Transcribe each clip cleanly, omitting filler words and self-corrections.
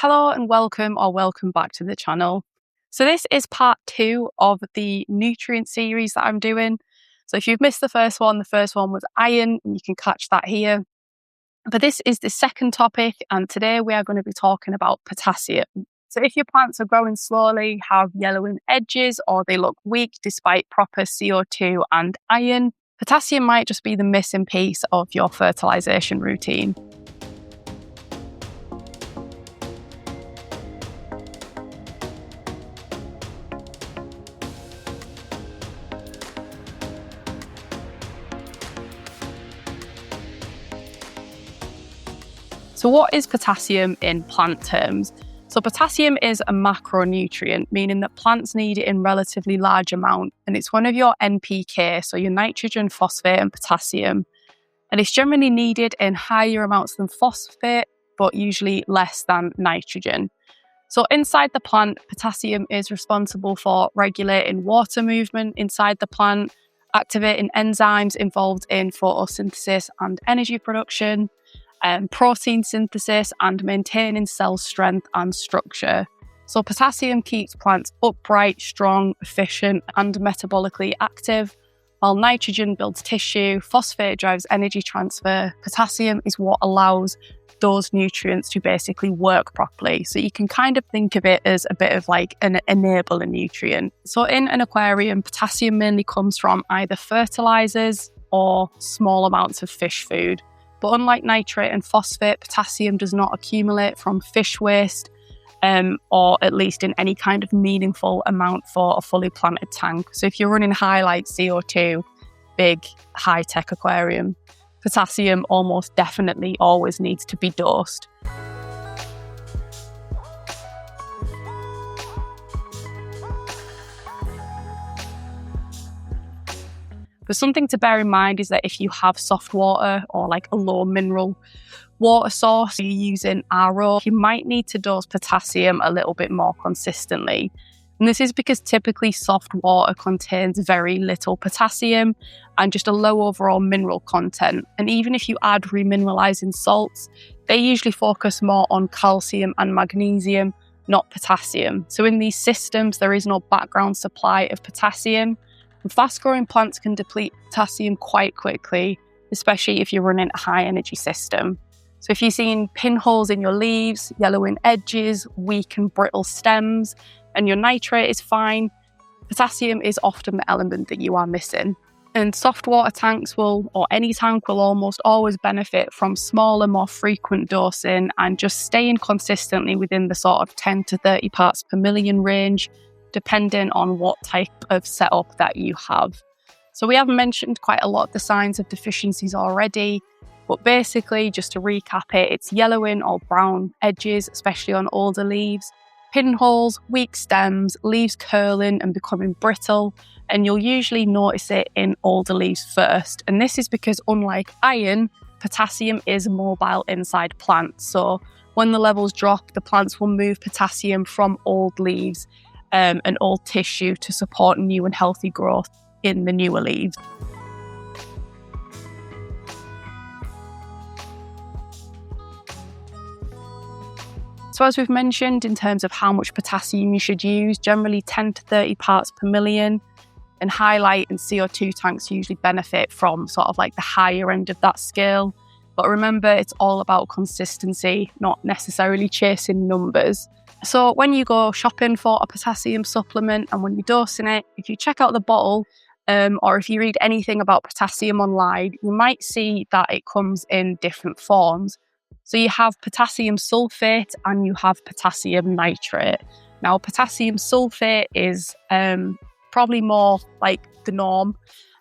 Hello and welcome back to the channel. So this is part 2 of the nutrient series that I'm doing. So if you've missed the first one was iron, and you can catch that here. But this is the second topic, and today we are going to be talking about potassium. So if your plants are growing slowly, have yellowing edges, or they look weak despite proper CO2 and iron, potassium might just be the missing piece of your fertilization routine. So what is potassium in plant terms? So potassium is a macronutrient, meaning that plants need it in relatively large amount, and it's one of your NPK, so your nitrogen, phosphate and potassium. And it's generally needed in higher amounts than phosphate, but usually less than nitrogen. So inside the plant, potassium is responsible for regulating water movement inside the plant, activating enzymes involved in photosynthesis and energy production, protein synthesis, and maintaining cell strength and structure. So potassium keeps plants upright, strong, efficient, and metabolically active, while nitrogen builds tissue, phosphate drives energy transfer. Potassium is what allows those nutrients to basically work properly. So you can kind of think of it as a bit of like an enabler nutrient. So in an aquarium, potassium mainly comes from either fertilizers or small amounts of fish food. But unlike nitrate and phosphate, potassium does not accumulate from fish waste, or at least in any kind of meaningful amount for a fully planted tank. So if you're running high like CO2, big high-tech aquarium, potassium almost definitely always needs to be dosed. But something to bear in mind is that if you have soft water or like a low mineral water source, you're using RO, you might need to dose potassium a little bit more consistently. And this is because typically soft water contains very little potassium and just a low overall mineral content. And even if you add remineralizing salts, they usually focus more on calcium and magnesium, not potassium. So in these systems, there is no background supply of potassium. Fast-growing plants can deplete potassium quite quickly, especially if you're running a high-energy system. So if you're seeing pinholes in your leaves, yellowing edges, weak and brittle stems, and your nitrate is fine, potassium is often the element that you are missing. And soft water tanks or any tank will almost always benefit from smaller, more frequent dosing and just staying consistently within the sort of 10 to 30 parts per million range, depending on what type of setup that you have. So we have mentioned quite a lot of the signs of deficiencies already, but basically, just to recap it, it's yellowing or brown edges, especially on older leaves, pinholes, weak stems, leaves curling and becoming brittle, and you'll usually notice it in older leaves first. And this is because, unlike iron, potassium is mobile inside plants. So when the levels drop, the plants will move potassium from old leaves and old tissue to support new and healthy growth in the newer leaves. So as we've mentioned, in terms of how much potassium you should use, generally 10 to 30 parts per million, and highlight and CO2 tanks usually benefit from sort of like the higher end of that scale. But remember, it's all about consistency, not necessarily chasing numbers. So when you go shopping for a potassium supplement and when you're dosing it, if you check out the bottle or if you read anything about potassium online, you might see that it comes in different forms. So you have potassium sulphate and you have potassium nitrate. Now, potassium sulphate is probably more like the norm,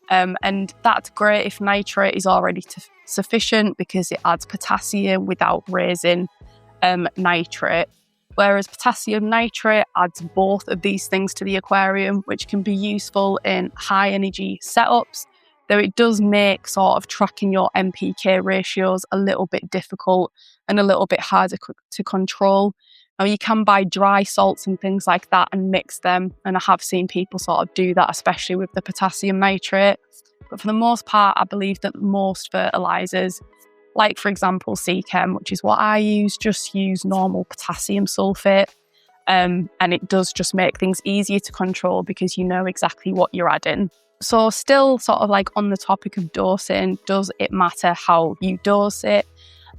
and that's great if nitrate is already sufficient because it adds potassium without raising nitrate. Whereas potassium nitrate adds both of these things to the aquarium, which can be useful in high energy setups, though it does make sort of tracking your NPK ratios a little bit difficult and a little bit harder to control. Now, you can buy dry salts and things like that and mix them, and I have seen people sort of do that, especially with the potassium nitrate. But for the most part, I believe that most fertilizers like for example, C-Chem, which is what I use, just use normal potassium sulphate. And it does just make things easier to control because you know exactly what you're adding. So still sort of like on the topic of dosing, does it matter how you dose it?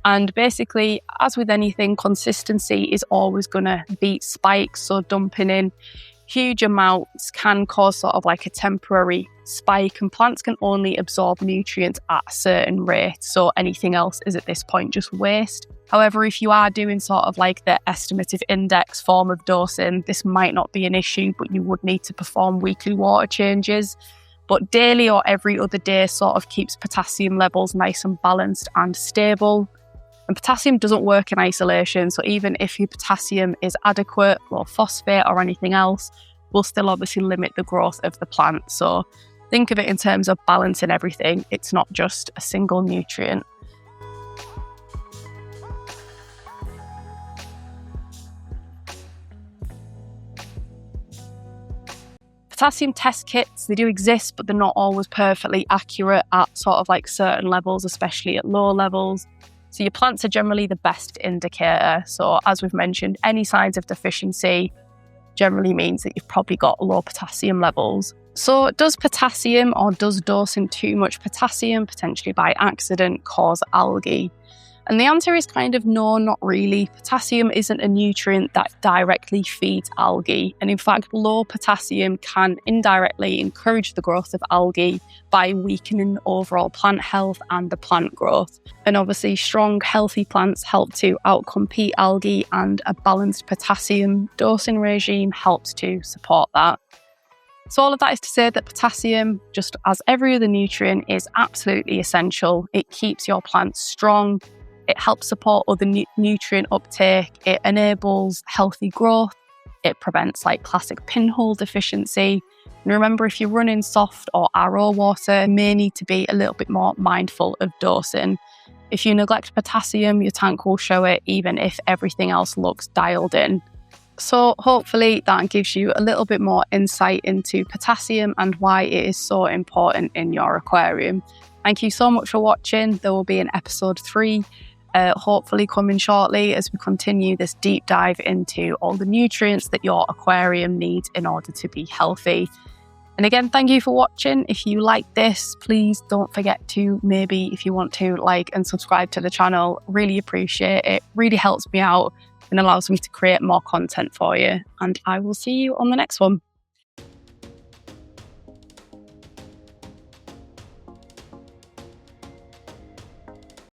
And basically, as with anything, consistency is always going to beat spikes. So dumping in huge amounts can cause sort of like a temporary spike, and plants can only absorb nutrients at a certain rate. So anything else is at this point just waste. However, if you are doing sort of like the estimative index form of dosing, this might not be an issue, but you would need to perform weekly water changes. But daily or every other day sort of keeps potassium levels nice and balanced and stable. And potassium doesn't work in isolation, so even if your potassium is adequate, low phosphate or anything else, will still obviously limit the growth of the plant. So think of it in terms of balancing everything. It's not just a single nutrient. Potassium test kits, they do exist, but they're not always perfectly accurate at sort of like certain levels, especially at low levels. So your plants are generally the best indicator. So as we've mentioned, any signs of deficiency generally means that you've probably got low potassium levels. So does potassium, or does dosing too much potassium, potentially by accident, cause algae? And the answer is kind of no, not really. Potassium isn't a nutrient that directly feeds algae. And in fact, low potassium can indirectly encourage the growth of algae by weakening overall plant health and the plant growth. And obviously, strong, healthy plants help to outcompete algae, and a balanced potassium dosing regime helps to support that. So all of that is to say that potassium, just as every other nutrient, is absolutely essential. It keeps your plants strong. It helps support other nutrient uptake. It enables healthy growth. It prevents like classic pinhole deficiency. And remember, if you're running soft or RO water, you may need to be a little bit more mindful of dosing. If you neglect potassium, your tank will show it, even if everything else looks dialed in. So hopefully that gives you a little bit more insight into potassium and why it is so important in your aquarium. Thank you so much for watching. There will be an episode 3 hopefully coming shortly as we continue this deep dive into all the nutrients that your aquarium needs in order to be healthy. And again, thank you for watching. If you like this, please don't forget to maybe, if you want to, like and subscribe to the channel. Really appreciate it. Really helps me out and allows me to create more content for you. And I will see you on the next one.